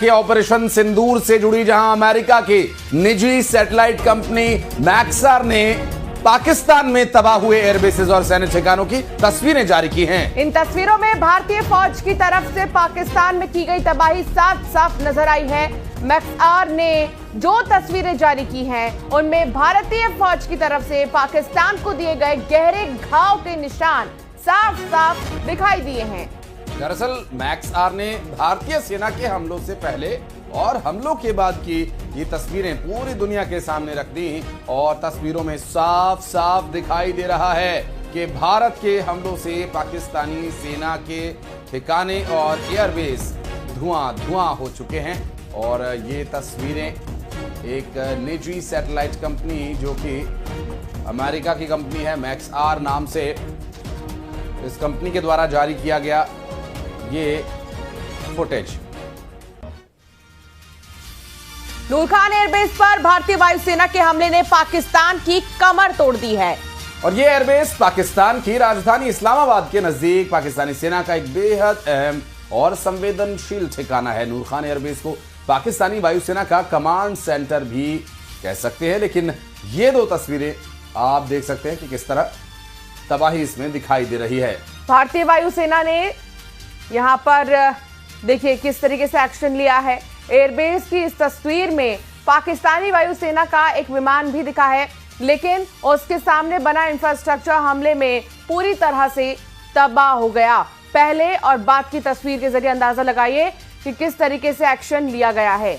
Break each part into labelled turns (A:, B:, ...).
A: के ऑपरेशन सिंदूर से जुड़ी, जहां अमेरिका की निजी सैटेलाइट कंपनी मैक्सार ने पाकिस्तान में तबाह हुए एयरबेसेस और सैन्य ठिकानों की तस्वीरें जारी की हैं।
B: इन तस्वीरों में भारतीय फौज की तरफ से पाकिस्तान में की गई तबाही साफ साफ नजर आई है। मैक्सार ने जो तस्वीरें जारी की हैं, उनमें भारतीय फौज की तरफ से पाकिस्तान को दिए गए गहरे घाव के निशान साफ साफ दिखाई दिए हैं।
A: दरअसल मैक्सार ने भारतीय सेना के हमलों से पहले और हमलों के बाद की ये तस्वीरें पूरी दुनिया के सामने रख दी और तस्वीरों में साफ साफ दिखाई दे रहा है कि भारत के हमलों से पाकिस्तानी सेना के ठिकाने और एयरबेस धुआं धुआं हो चुके हैं। और ये तस्वीरें एक निजी सैटेलाइट कंपनी जो कि अमेरिका की कंपनी है, मैक्सार नाम से, इस कंपनी के द्वारा जारी किया गया ये फुटेज।
B: नूर खान एयरबेस पर भारतीय वायुसेना के हमले ने पाकिस्तान की कमर तोड़ दी है।
A: और ये एयरबेस पाकिस्तान की राजधानी इस्लामाबाद के नजदीक पाकिस्तानी सेना का एक बेहद अहम और संवेदनशील ठिकाना है। नूर खान एयरबेस को पाकिस्तानी वायुसेना का कमांड सेंटर भी कह सकते हैं, लेकिन ये दो तस्वीरें आप देख सकते हैं कि किस तरह तबाही इसमें दिखाई दे रही है।
B: भारतीय वायुसेना ने यहां पर देखिए किस तरीके से एक्शन लिया है। एयरबेस की इस तस्वीर में पाकिस्तानी वायुसेना का एक विमान भी दिखा है, लेकिन उसके सामने बना इंफ्रास्ट्रक्चर हमले में पूरी तरह से तबाह हो गया। पहले और बाद की तस्वीर के जरिए अंदाजा लगाइए कि किस तरीके से एक्शन लिया गया है।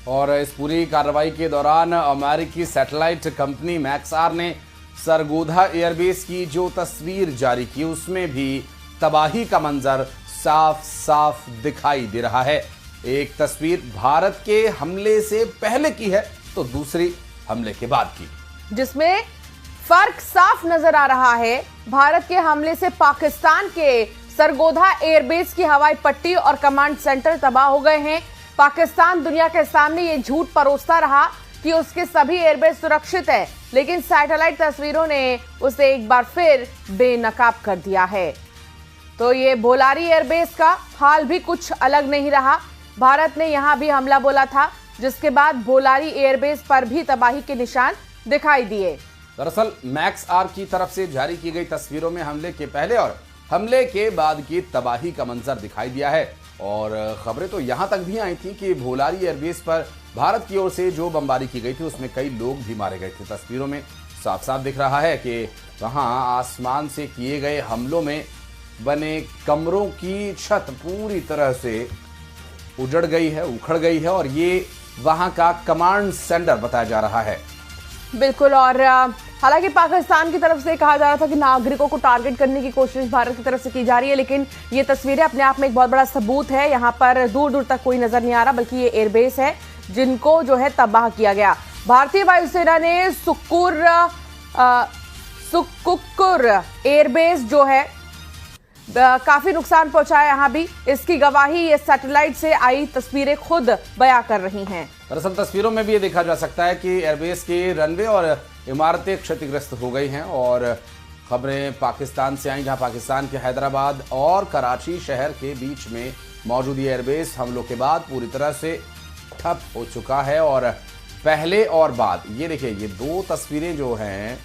A: और इस पूरी कार्रवाई के दौरान अमेरिकी सैटेलाइट कंपनी मैक्सार ने सरगोधा एयरबेस की जो तस्वीर जारी की, उसमें भी तबाही का मंजर साफ साफ दिखाई दे रहा है। एक तस्वीर भारत के हमले से पहले की है तो दूसरी हमले के बाद की,
B: जिसमें फर्क साफ नजर आ रहा है। भारत के हमले से पाकिस्तान के सरगोधा एयरबेस की हवाई पट्टी और कमांड सेंटर तबाह हो गए हैं। पाकिस्तान दुनिया के सामने ये झूठ परोसता रहा कि उसके सभी एयरबेस सुरक्षित है, लेकिन सैटेलाइट तस्वीरों ने उसे एक बार फिर बेनकाब कर दिया है। तो ये बोलारी एयरबेस का हाल भी कुछ अलग नहीं रहा। भारत ने यहां भी हमला बोला था, जिसके बाद बोलारी एयरबेस पर भी तबाही के निशान दिखाई दिए।
A: दरअसल मैक्सार की तरफ से जारी की गई तस्वीरों में हमले के पहले और हमले के बाद की तबाही का मंजर दिखाई दिया है। और खबरें तो यहां तक भी आई थी कि बोलारी एयरबेस पर भारत की ओर से जो बमबारी की गई थी उसमें कई लोग भी मारे गए थे। तस्वीरों में साफ साफ दिख रहा है कि वहां आसमान से किए गए हमलों में बने कमरों की छत पूरी तरह से उजड़ गई है, उखड़ गई है, और ये वहां का कमांड सेंटर बताया जा रहा है।
B: बिल्कुल। और हालांकि पाकिस्तान की तरफ से कहा जा रहा था कि नागरिकों को टारगेट करने की कोशिश भारत की तरफ से की जा रही है, लेकिन ये तस्वीरें अपने आप में एक बहुत बड़ा सबूत है। यहाँ पर दूर दूर तक कोई नजर नहीं आ रहा, बल्कि ये एयरबेस है जिनको जो है तबाह किया गया। भारतीय वायुसेना ने सुक्कुर एयरबेस जो है काफी नुकसान पहुंचाया यहाँ भी। इसकी गवाही ये सैटेलाइट से आई तस्वीरें खुद बयां कर रही हैं।
A: दरअसल तस्वीरों में भी ये देखा जा सकता है कि एयरबेस के रनवे और इमारतें क्षतिग्रस्त हो गई हैं। और खबरें पाकिस्तान से आई, जहां पाकिस्तान के हैदराबाद और कराची शहर के बीच में मौजूद एयरबेस हमलों के बाद पूरी तरह से ठप हो चुका है। और पहले और बाद, ये देखिए ये दो तस्वीरें जो हैं,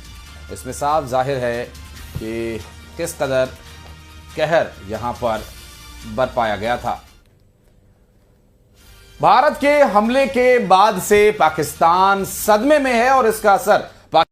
A: इसमें साफ जाहिर है कि किस कदर कहर यहां पर बरपाया गया था। भारत के हमले के बाद से पाकिस्तान सदमे में है और इसका असर